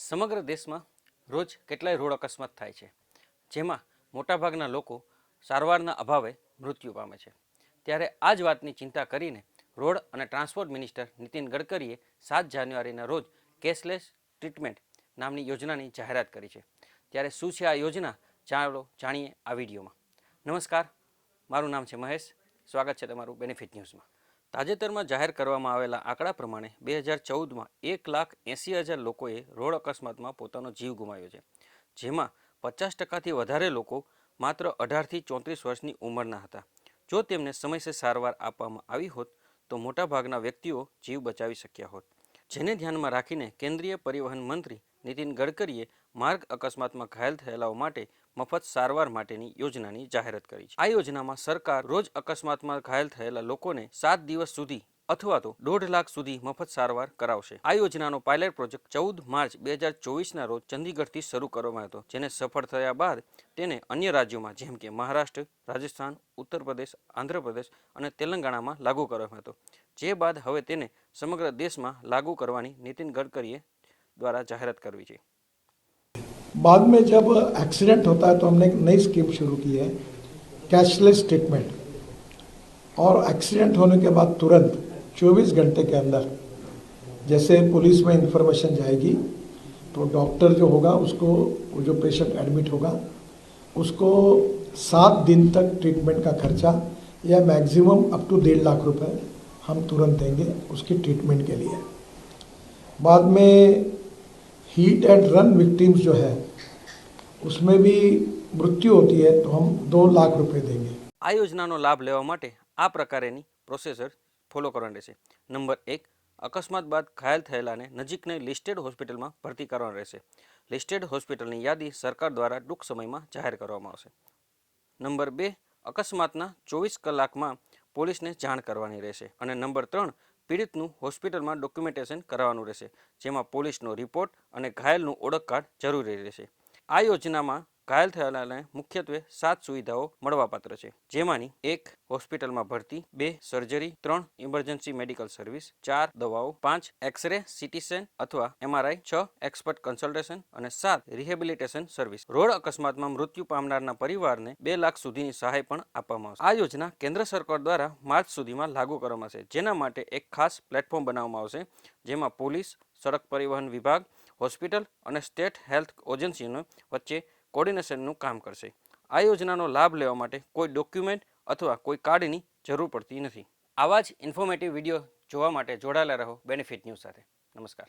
સમગ્ર દેશમાં રોજ કેટલાય રોડ અકસ્માત થાય છે, જેમાં મોટાભાગના લોકો સારવારના અભાવે મૃત્યુ પામે છે. ત્યારે આ જ વાતની ચિંતા કરીને રોડ અને ટ્રાન્સપોર્ટ મિનિસ્ટર નીતિન ગડકરીએ 7 જાન્યુઆરીના રોજ કેશલેસ ટ્રીટમેન્ટ નામની યોજનાની જાહેરાત કરી છે. ત્યારે શું છે આ યોજના, ચાલો જાણીએ આ વિડીયોમાં. નમસ્કાર, મારું નામ છે મહેશ. સ્વાગત છે તમારું બેનિફિટ ન્યૂઝમાં. તાજેતરમાં જાહેર કરવામાં આવેલા આંકડા પ્રમાણે 2014માં 1,80,000 લોકોએ રોડ અકસ્માતમાં પોતાનો જીવ ગુમાવ્યો છે, જેમાં 50%થી વધારે લોકો માત્ર 18થી 34 વર્ષની ઉંમરના હતા. જો તેમને સમયસર સારવાર આપવામાં આવી હોત તો મોટાભાગના વ્યક્તિઓ જીવ બચાવી શક્યા હોત. જેને ધ્યાનમાં રાખીને કેન્દ્રીય પરિવહન મંત્રી નીતિન ગડકરીએ માર્ગ અકસ્માતમાં ઘાયલ થયેલાઓ માટે મફત સારવાર માટેની યોજનાની જાહેરાત કરી છે. આ યોજનામાં સરકાર રોજ અકસ્માતમાં ઘાયલ થયેલા લોકોને 7 દિવસ સુધી અથવા તો 1.5 લાખ સુધી મફત સારવાર કરાવશે. આ યોજનાનો પાયલટ પ્રોજેક્ટ 14 માર્ચ 2024ના રોજ ચંદીગઢથી શરૂ કરવામાં આવ્યો હતો, જેને સફળ થયા બાદ તેને અન્ય રાજ્યોમાં જેમ કે મહારાષ્ટ્ર, રાજસ્થાન, ઉત્તર પ્રદેશ, આંધ્રપ્રદેશ અને તેલંગાણામાં લાગુ કરવામાં હતો. જે બાદ હવે તેને સમગ્ર દેશમાં લાગુ કરવાની નીતિન गडकरी द्वारा जाहिरात करवी चाहिए. बाद में जब एक्सीडेंट होता है तो हमने एक नई स्कीम शुरू की है, कैशलेस ट्रीटमेंट. और एक्सीडेंट होने के बाद तुरंत 24 घंटे के अंदर जैसे पुलिस में इंफॉर्मेशन जाएगी तो डॉक्टर जो होगा उसको, जो पेशेंट एडमिट होगा उसको 7 दिन तक ट्रीटमेंट का खर्चा या मैक्सिमम अप टू 1.5 लाख रुपए हम तुरंत देंगे उसकी ट्रीटमेंट के लिए. बाद में हीट एंड रन विक्टिम्स जो है उसमें भी मृत्यु होती है तो हम 2 लाख रुपए देंगे. આ યોજનાનો લાભ લેવા માટે આ પ્રકારેની પ્રોસેસર ફોલો કરવાની રહેશે. નંબર 1, અકસ્માત બાદ ઘાયલ થયેલાને નજીકની લિસ્ટેડ હોસ્પિટલમાં ભરતી કરવાનું રહેશે. લિસ્ટેડ હોસ્પિટલની યાદી સરકાર દ્વારા ટૂંક સમયમાં જાહેર કરવામાં આવશે. નંબર 2, અકસ્માતના 24 કલાકમાં પોલીસને જાણ કરવાની રહેશે. અને નંબર 3, પીડિતનું હોસ્પિટલમાં ડોક્યુમેન્ટેશન કરાવવાનું રહેશે, જેમાં પોલીસનો રિપોર્ટ અને ઘાયલનું ઓળખ કાર્ડ જરૂરી રહેશે. આ યોજનામાં ઘાયલ થયેલાને મુખ્યત્વે 7 સુવિધાઓ મળવાપાત્ર છે, જેમાંની 1, હોસ્પિટલમાં ભરતી, 2, સર્જરી, 3, ઇમરજન્સી મેડિકલ સર્વિસ, 4, દવાઓ, 5, એક્સરે, સીટી સ્કેન અથવા MRI, 6, એક્સપર્ટ કન્સલ્ટેશન અને 7, રિહેબિલિટેશન સર્વિસ. રોડ અકસ્માતમાં મૃત્યુ પામનારના પરિવારને 2 લાખ સુધીની સહાય પણ આપવામાં આવશે. આ યોજના કેન્દ્ર સરકાર દ્વારા માર્ચ સુધીમાં લાગુ કરવામાં આવશે, જેના માટે એક ખાસ પ્લેટફોર્મ બનાવવામાં આવશે, જેમાં પોલીસ, સડક પરિવહન વિભાગ, હોસ્પિટલ અને સ્ટેટ હેલ્થ એજન્સીઓ વચ્ચે કોર્ડિનેશનનું કામ કરશે. આ યોજનાનો લાભ લેવા માટે કોઈ ડોક્યુમેન્ટ અથવા કોઈ કાર્ડની જરૂર પડતી નથી. આવા જ ઇન્ફોર્મેટિવ વિડીયો જોવા માટે જોડાયેલા રહો બેનિફિટ ન્યૂઝ સાથે. નમસ્કાર.